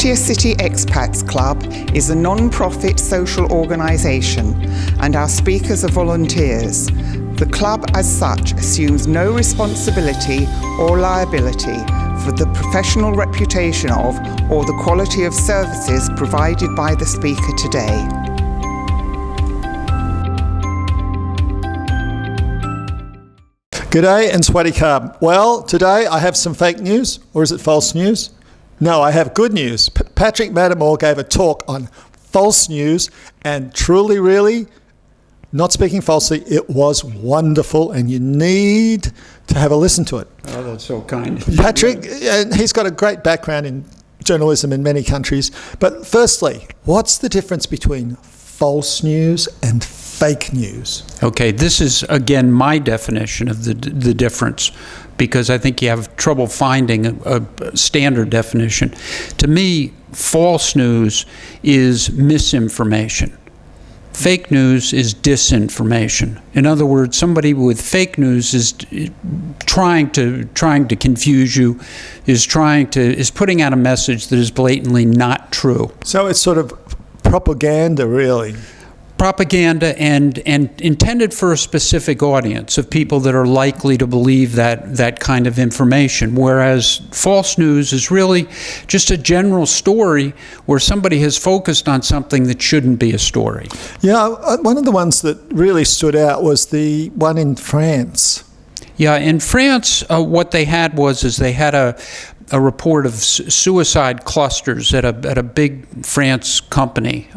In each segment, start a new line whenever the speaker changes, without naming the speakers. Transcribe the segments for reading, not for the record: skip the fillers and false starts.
Victoria City Expats Club is a non-profit social organisation and our speakers are volunteers. The club as such assumes no responsibility or liability for the professional reputation of or the quality of services provided by the speaker today.
G'day and Swaddy Carb. Well, today I have some fake news, or is it false news? No, I have good news. Patrick Mattimore gave a talk on false news, and truly, really, not speaking falsely, it was wonderful, and you need to have a listen to it.
Oh, that's so kind.
Patrick, he's got a great background in journalism in many countries, but firstly, what's the difference between false news and fake news?
Okay, this is, again, my definition of the difference, because I think you have trouble finding a standard definition. To me, false news is misinformation. Fake news is disinformation. In other words, somebody with fake news is trying to confuse you, is putting out a message that is blatantly not true.
So it's sort of propaganda, really.
Propaganda and intended for a specific audience of people that are likely to believe that kind of information, whereas false news is really just a general story where somebody has focused on something that shouldn't be a story.
Yeah, one of the ones that really stood out was the one in France.
Yeah, in France, what they had was they had a report of suicide clusters at a big France company,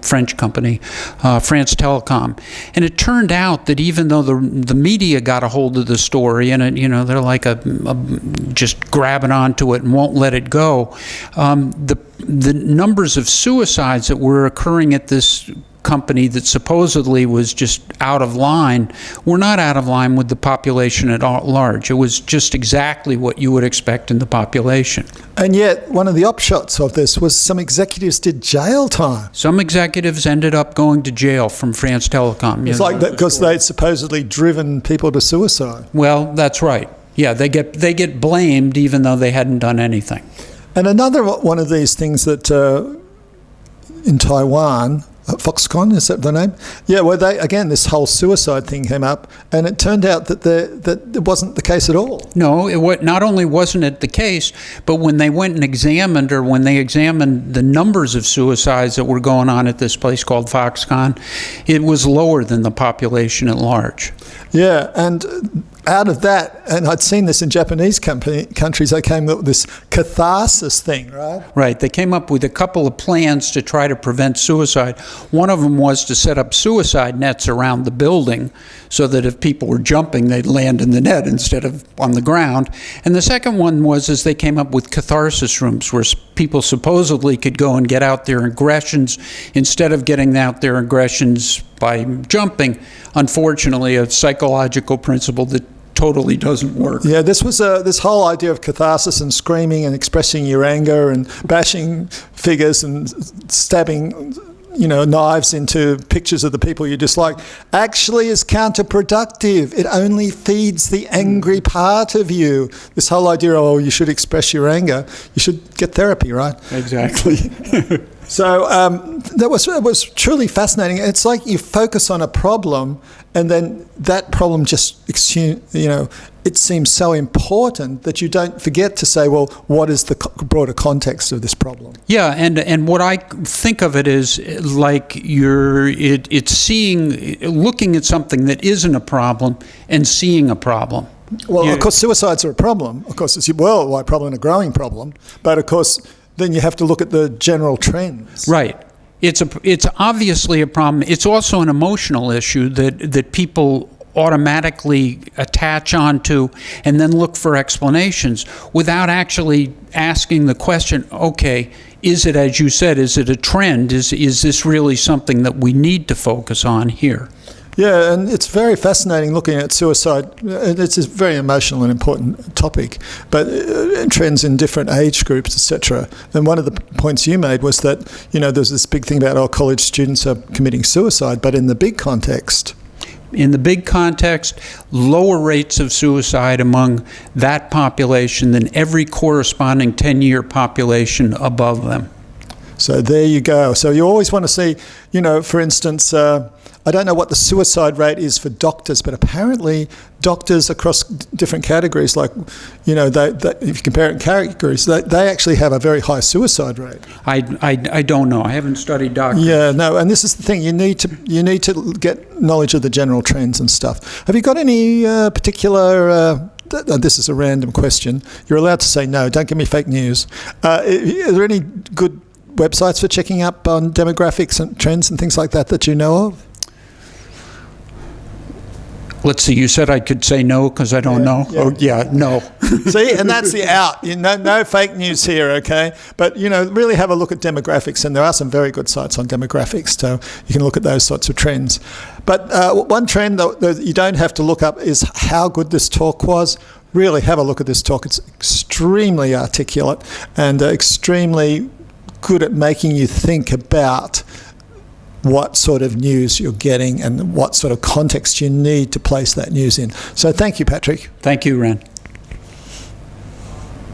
French company, France Telecom, and it turned out that even though the media got a hold of the story and they're like just grabbing onto it and won't let it go, the numbers of suicides that were occurring at this company that supposedly was just out of line were not out of line with the population at large. It was just exactly what you would expect in the population.
And yet, one of the upshots of this was some executives did jail time.
Some executives ended up going to jail from France Telecom.
It's like that because they'd supposedly driven people to suicide.
Well, that's right. Yeah, they get blamed even though they hadn't done anything.
And another one of these things that in Taiwan, Foxconn, is that the name? Yeah, where this whole suicide thing came up, and it turned out that it wasn't the case at all.
No, not only wasn't it the case, but when they went and examined the numbers of suicides that were going on at this place called Foxconn, it was lower than the population at large.
Yeah, and out of that, and I'd seen this in Japanese countries, they came up with this catharsis thing, right?
Right. They came up with a couple of plans to try to prevent suicide. One of them was to set up suicide nets around the building so that if people were jumping, they'd land in the net instead of on the ground. And the second one was they came up with catharsis rooms where people supposedly could go and get out their aggressions instead of getting out their aggressions by jumping. Unfortunately, a psychological principle that totally doesn't work.
Yeah, this was this whole idea of catharsis and screaming and expressing your anger and bashing figures and stabbing knives into pictures of the people you dislike actually is counterproductive. It only feeds the angry part of you. This whole idea of, you should express your anger, you should get therapy, right?
Exactly.
So it was truly fascinating. It's like you focus on a problem and then that problem just, it seems so important that you don't forget to say, well, what is the broader context of this problem? Yeah,
and what I think of it is like it's looking at something that isn't a problem and seeing a problem.
Well, of course, suicides are a problem. Of course, it's a worldwide problem and a growing problem. But of course, then you have to look at the general trends.
Right. It's obviously a problem. It's also an emotional issue that people automatically attach onto and then look for explanations without actually asking the question, okay, is it, as you said, is it a trend? Is this really something that we need to focus on here?
Yeah, and it's very fascinating looking at suicide. It's a very emotional and important topic, but trends in different age groups, etc. And one of the points you made was that, there's this big thing about college students are committing suicide, but in the big context,
in the big context, lower rates of suicide among that population than every corresponding 10-year population above them.
So there you go. So you always want to see, you know, for instance, I don't know what the suicide rate is for doctors, but apparently doctors across different categories, like, you know, if you compare it in categories, they actually have a very high suicide rate.
I don't know. I haven't studied doctors.
Yeah, no, and this is the thing. You need to get knowledge of the general trends and stuff. Have you got any particular? This is a random question. You're allowed to say no. Don't give me fake news. Are there any good websites for checking up on demographics and trends and things like that you know of?
Let's see, you said I could say no because I don't know.
Yeah.
Oh, yeah, no.
See, and that's the out. No fake news here, okay? But, you know, really have a look at demographics, and there are some very good sites on demographics, so you can look at those sorts of trends. But one trend that you don't have to look up is how good this talk was. Really have a look at this talk. It's extremely articulate and extremely good at making you think about what sort of news you're getting and what sort of context you need to place that news in. So thank you, Patrick.
Thank you, Ren.